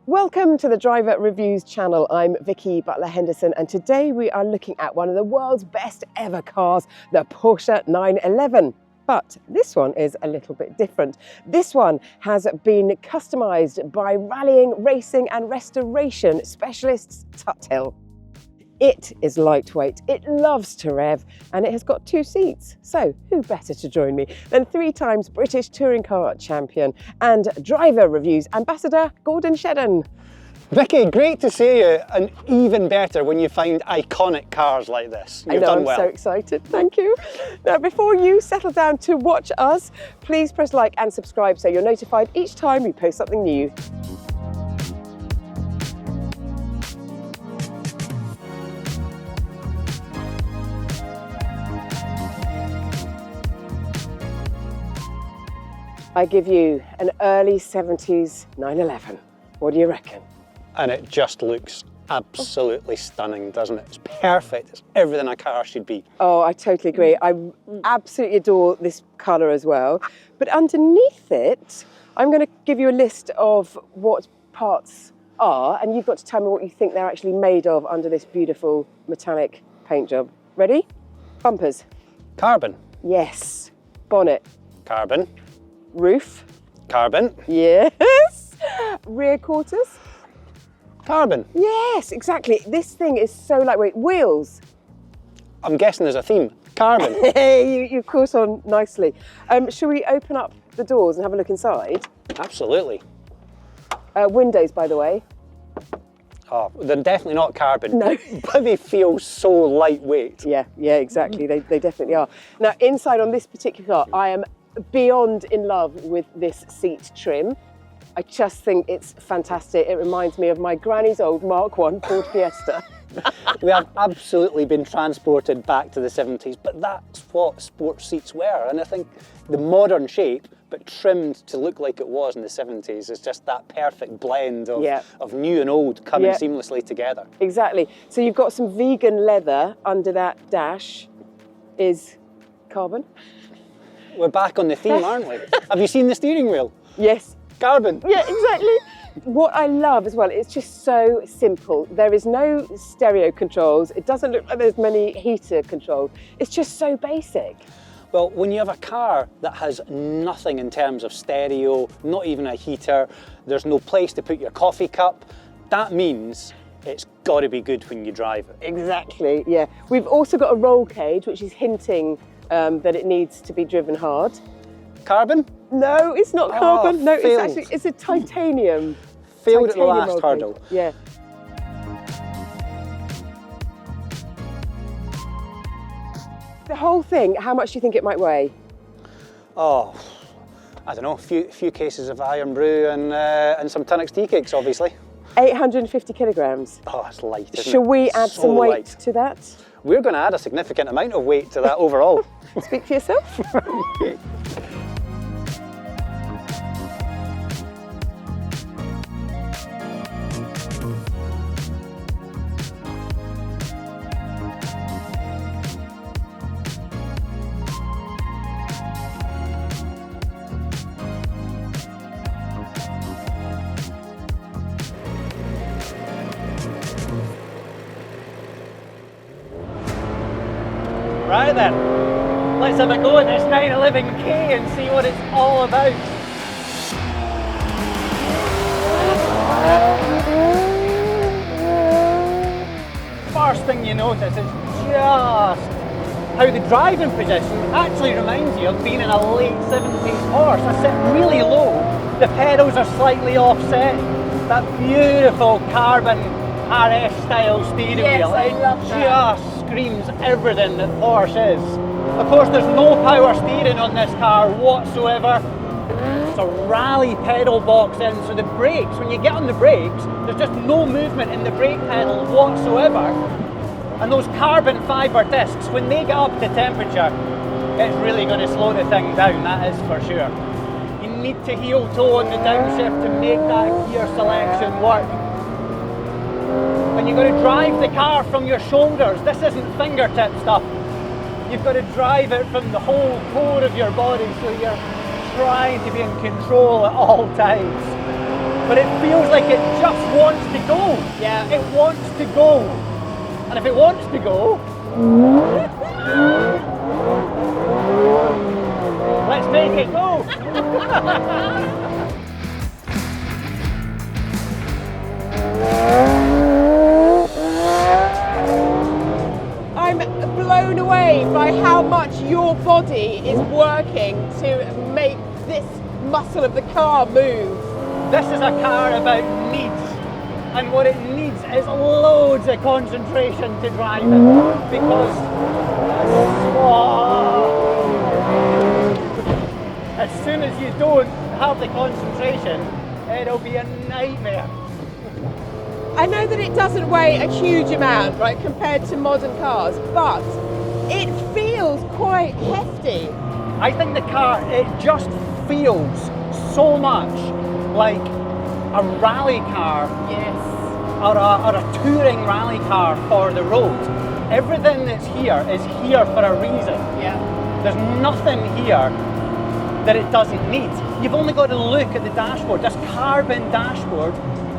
Welcome to the Driver Reviews channel. I'm Vicki Butler-Henderson, and today we are looking at one of the world's best ever cars, the Porsche 911. But this one is a little bit different. This one has been customised by rallying, racing and restoration specialists Tuthill. It is lightweight, it loves to rev, and it has got 2 seats. So who better to join me than 3 times British touring car champion and Driver Reviews ambassador Gordon Shedden. Vicki, great to see you, and even better when you find iconic cars like this. You've done well. I'm so excited, thank you. Now, before you settle down to watch us, please press like and subscribe so you're notified each time we post something new. I give you an early 70s 911. What do you reckon? And it just looks absolutely stunning, doesn't it? It's perfect. It's everything a car should be. Oh, I totally agree. I absolutely adore this colour as well. But underneath it, I'm going to give you a list of what parts are, and you've got to tell me what you think they're actually made of under this beautiful metallic paint job. Ready? Bumpers. Carbon. Yes. Bonnet. Carbon. Roof. Carbon. Yes. Rear quarters. Carbon. Yes, exactly. This thing is so lightweight. Wheels. I'm guessing there's a theme. Carbon. Hey, you've caught on nicely. Shall we open up the doors and have a look inside? Absolutely. Windows, by the way. Oh, they're definitely not carbon. No. But they feel so lightweight. Yeah, exactly. They definitely are. Now, inside on this particular car, I am beyond in love with this seat trim. I just think it's fantastic. It reminds me of my granny's old Mark I Ford Fiesta. We have absolutely been transported back to the 70s, but that's what sports seats were. And I think the modern shape, but trimmed to look like it was in the 70s, is just that perfect blend of new and old coming seamlessly together. Exactly. So you've got some vegan leather under that dash. Is carbon. We're back on the theme, aren't we? Have you seen the steering wheel? Yes. Carbon. Yeah, exactly. What I love as well, it's just so simple. There is no stereo controls. It doesn't look like there's many heater controls. It's just so basic. Well, when you have a car that has nothing in terms of stereo, not even a heater, there's no place to put your coffee cup, that means it's got to be good when you drive it. Exactly, yeah. We've also got a roll cage, which is hinting that it needs to be driven hard. Carbon? No, it's not carbon. No, failed. it's a titanium. Failed at the titanium last roll hurdle. cage. Yeah. The whole thing, how much do you think it might weigh? Oh, I don't know, a few cases of iron brew and some Tunnocks tea cakes, obviously. 850 kilograms. Oh, it's light, isn't it? Shall we add So some weight light. to that? We're going to add a significant amount of weight to that overall. Speak for yourself. Right then, let's have a go at this 911K and see what it's all about. First thing you notice is just how the driving position actually reminds you of being in a late 70s Porsche. I sit really low, the pedals are slightly offset, that beautiful carbon RS style steering wheel. I love that. Just screams everything that Porsche is. Of course, there's no power steering on this car whatsoever. It's a rally pedal box in, so the brakes, when you get on the brakes, there's just no movement in the brake pedal whatsoever. And those carbon fibre discs, when they get up to temperature, it's really going to slow the thing down, that is for sure. You need to heel toe on the downshift to make that gear selection work. When you're going to drive the car from your shoulders, this isn't fingertip stuff. You've got to drive it from the whole core of your body, so you're trying to be in control at all times. but it feels like it just wants to go. Yeah. It wants to go. And if it wants to go, let's make it go. I'm blown away by how much your body is working to make this muscle of the car move. This is a car about needs, and what it needs is loads of concentration to drive it, because as soon as you don't have the concentration, it'll be a nightmare. I know that it doesn't weigh a huge amount, right, compared to modern cars, but it feels quite hefty. I think the car, it just feels so much like a rally car. Yes. Or a touring rally car for the road. Everything that's here is here for a reason. Yeah. There's nothing here that it doesn't need. You've only got to look at the dashboard, this carbon dashboard,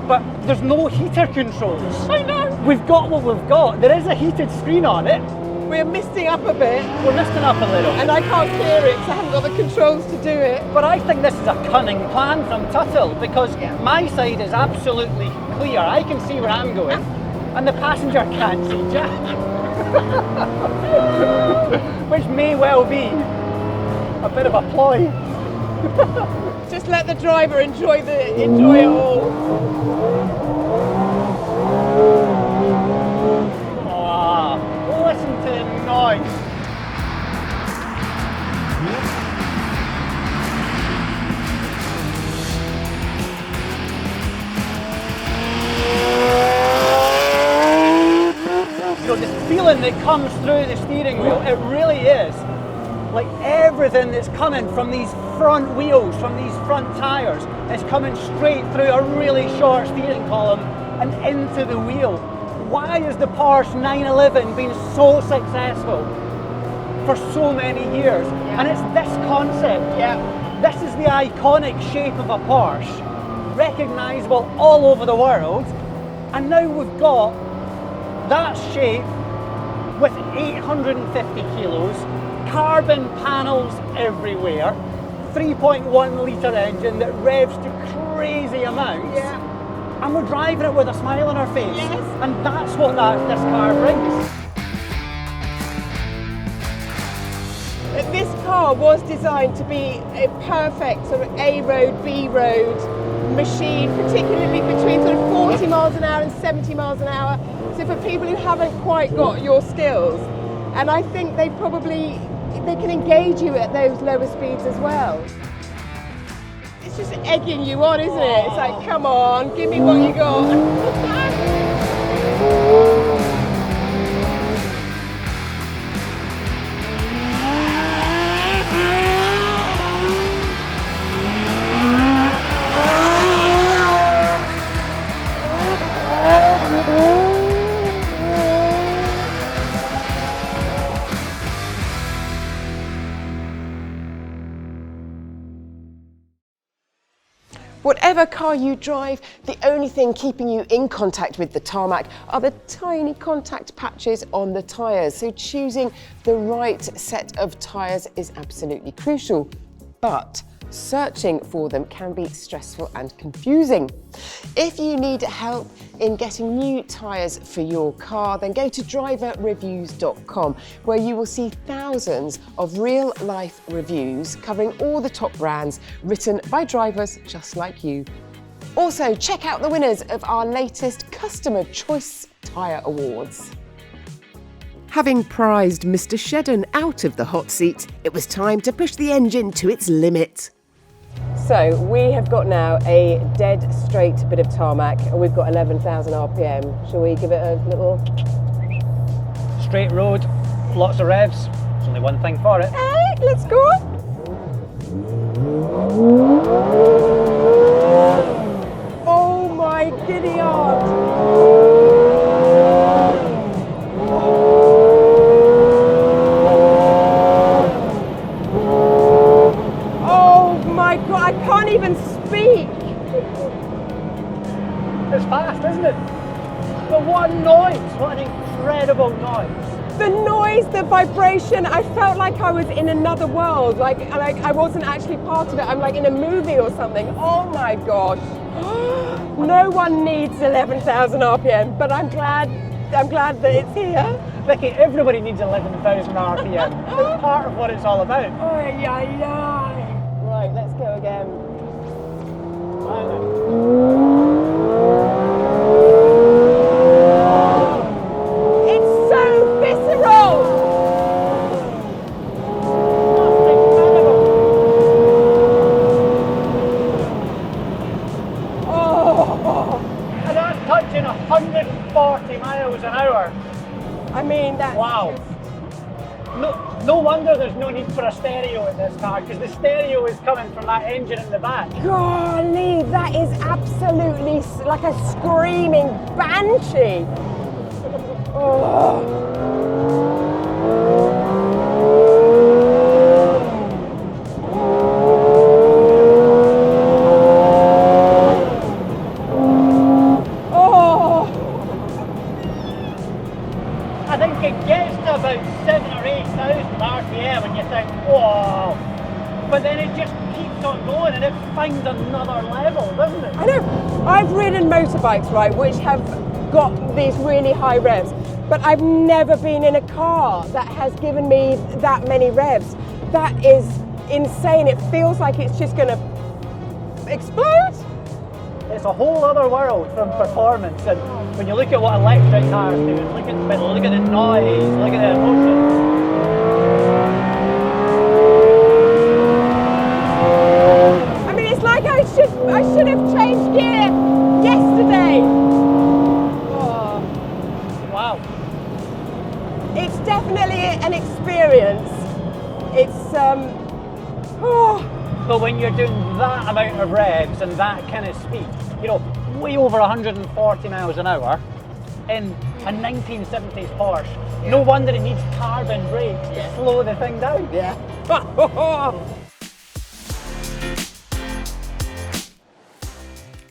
but there's no heater controls. I know. We've got what we've got. There is a heated screen on it. We're misting up a bit, We're misting up a little. and I can't clear it because I haven't got the controls to do it. But I think this is a cunning plan from Tuthill, because my side is absolutely clear. I can see where I'm going, and the passenger can't see Jack. Which may well be a bit of a ploy. Just let the driver enjoy it all. Ah, listen to the noise. You know, the feeling that comes through the steering wheel, it really is like everything that's coming from these front wheels, from these front tyres, is coming straight through a really short steering column and into the wheel. Why has the Porsche 911 been so successful for so many years? Yeah. And it's this concept. Yeah. This is the iconic shape of a Porsche, recognisable all over the world, and now we've got that shape with 850 kilos, carbon panels everywhere, 3.1 litre engine that revs to crazy amounts, and we're driving it with a smile on our face. Yes. And that's what this car brings. This car was designed to be a perfect sort of A road, B road machine, particularly between sort of 40 miles an hour and 70 miles an hour. So for people who haven't quite got your skills, and I think they can engage you at those lower speeds as well. It's just egging you on, isn't it? It's like, come on, give me what you got. Whatever car you drive, the only thing keeping you in contact with the tarmac are the tiny contact patches on the tyres. So choosing the right set of tyres is absolutely crucial. But searching for them can be stressful and confusing. If you need help in getting new tyres for your car, then go to DriverReviews.com, where you will see thousands of real-life reviews covering all the top brands written by drivers just like you. Also, check out the winners of our latest Customer Choice Tyre Awards. Having prized Mr. Shedden out of the hot seat, it was time to push the engine to its limit. So we have got now a dead straight bit of tarmac, and we've got 11,000 RPM. Shall we give it a little? Straight road, lots of revs. There's only one thing for it. Hey, let's go. Oh my giddy aunt. Oh my God, I can't even speak. It's fast, isn't it? But what noise! What an incredible noise! The noise, the vibration, I felt like I was in another world, like I wasn't actually part of it. I'm like in a movie or something. Oh my gosh. No one needs 11,000 RPM, but I'm glad that it's here. Vicky, everybody needs 11,000 RPM. It's part of what it's all about. Oh, yeah, yeah. Right, let's go again. It's so visceral. That's incredible. Oh, And that's touching 140 miles an hour. I mean, that's Wow. No wonder there's no need for a stereo in this car, because the stereo is coming from that engine in the back. golly, that is absolutely like a screaming banshee. Oh. Oh. I think it gets to about 7,000 or 8,000 RPM and you think, whoa. But then it just keeps on going and it finds another level, doesn't it? I know. I've ridden motorbikes, right, which have got these really high revs, but I've never been in a car that has given me that many revs. That is insane. It feels like it's just going to explode. It's a whole other world from performance, and when you look at what electric cars do, look at the pedal, look at the noise, look at the emotion. I mean, it's like I should have changed gear yesterday. Oh. Wow. It's definitely an experience. It's oh. But when you're doing that amount of revs and that kind of speed, you know, way over 140 miles an hour in a 1970s Porsche, no wonder it needs carbon brakes to slow the thing down. Yeah.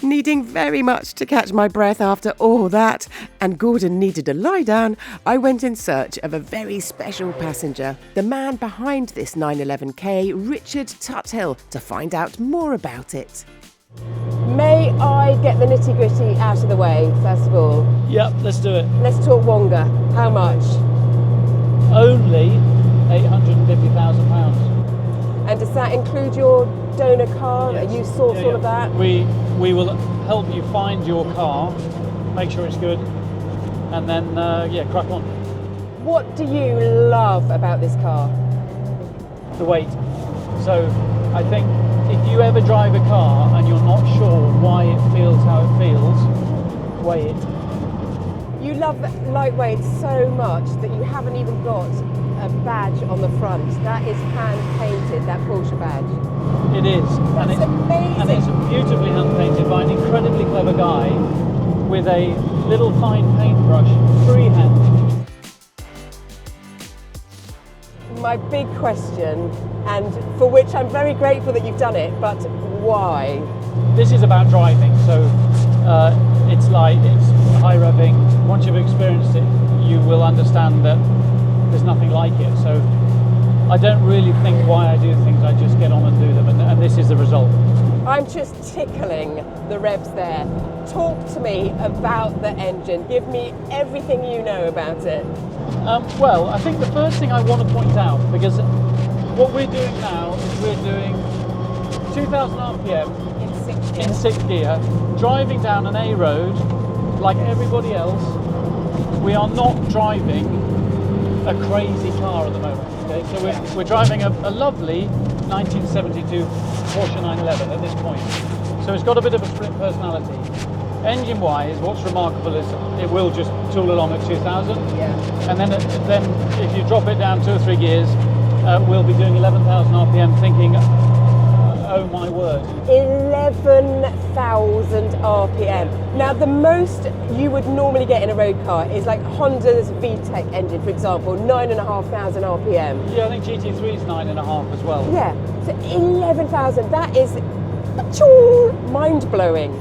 Needing very much to catch my breath after all that, and Gordon needed a lie down, I went in search of a very special passenger, the man behind this 911K, Richard Tuthill, to find out more about it. May I get the nitty gritty out of the way, first of all? Yep, let's do it. Let's talk Wonga. How much? Only £850,000. And does that include your donor car? Yes. You source all of that? We will help you find your car, make sure it's good, and then crack on. What do you love about this car? The weight. So I think if you ever drive a car and you're not sure why it feels how it feels, weigh it. You love lightweight so much that you haven't even got a badge on the front. That is hand painted, that Porsche badge. It is. That's amazing. And it's beautifully hand painted by an incredibly clever guy with a little fine paintbrush, freehand. My big question, and for which I'm very grateful that you've done it, but why? This is about driving, so it's high-revving. Once you've experienced it, you will understand that there's nothing like it. So I don't really think why I do things, I just get on and do them, and this is the result. I'm just tickling the revs there. Talk to me about the engine. Give me everything you know about it. Well, I think the first thing I want to point out, because what we're doing now is we're doing 2,000 RPM in sixth gear, driving down an A road like everybody else. We are not driving a crazy car at the moment. Okay, so we're driving a lovely 1972 Porsche 911 at this point. So it's got a bit of a split personality. Engine-wise, what's remarkable is it will just tool along at 2,000. Yeah. And then if you drop it down 2 or 3 gears, we'll be doing 11,000 RPM thinking, oh my word. 11,000 RPM. Now, the most you would normally get in a road car is like Honda's VTEC engine, for example, 9,500 RPM. Yeah, I think GT3 is 9.5 as well. Yeah, so 11,000, that is mind-blowing.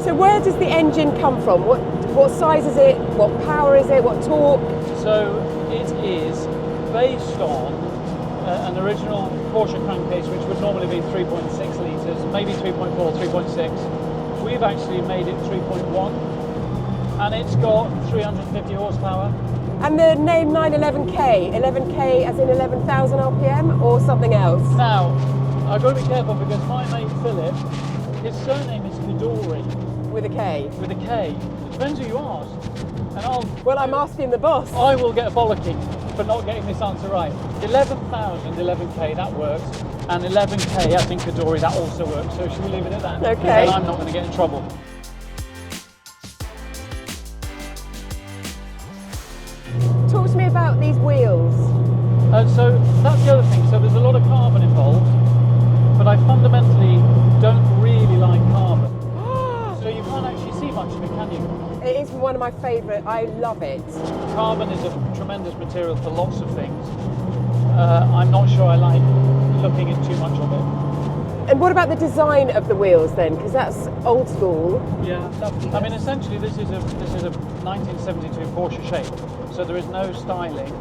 So where does the engine come from? What size is it? What power is it? What torque? So it is based on an original Porsche crankcase, which would normally be 3.6 litres, maybe 3.4, 3.6. We've actually made it 3.1, and it's got 350 horsepower. And the name 911K, 11K as in 11,000 RPM or something else? Now, I've got to be careful because my mate Philip, his surname is Midori. With a K? With a K. It depends who you ask. And Well, I'm asking the boss. I will get a bollocking for not getting this answer right. 11,000, 11K, that works. And 11K, I think Midori, that also works. So should we leave it at that? Okay. Then I'm not going to get in trouble. Talk to me about these wheels. So that's the other thing. So there's a lot of carbon involved, but I fundamentally don't really like carbon. So you can't actually see much of it, can you? It is one of my favourite. I love it. Carbon is a tremendous material for lots of things. I'm not sure I like looking at too much of it. And what about the design of the wheels then? Because that's old school. Yeah, I mean, essentially, this is a 1972 Porsche shape. So there is no styling.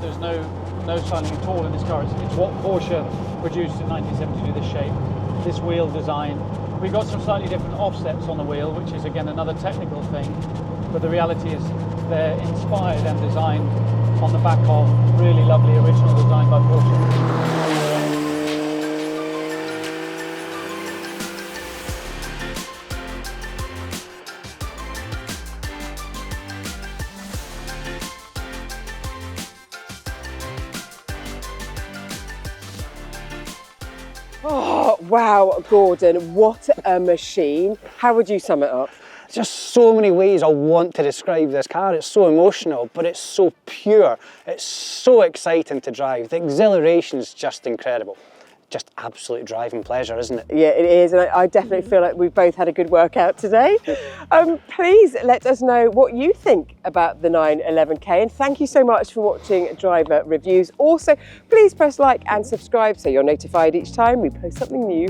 There's no styling at all in this car. It's what Porsche produced in 1972. This shape, this wheel design. We've got some slightly different offsets on the wheel, which is again another technical thing. But the reality is they're inspired and designed on the back of really lovely original design by Porsche. Oh, wow, Gordon, what a machine. How would you sum it up? Just so many ways I want to describe this car. It's so emotional, but it's so pure. It's so exciting to drive. The exhilaration is just incredible. Just absolute driving pleasure, isn't it? Yeah, it is, and I definitely feel like we've both had a good workout today. Please let us know what you think about the 911K, and thank you so much for watching Driver Reviews. Also, please press like and subscribe so you're notified each time we post something new.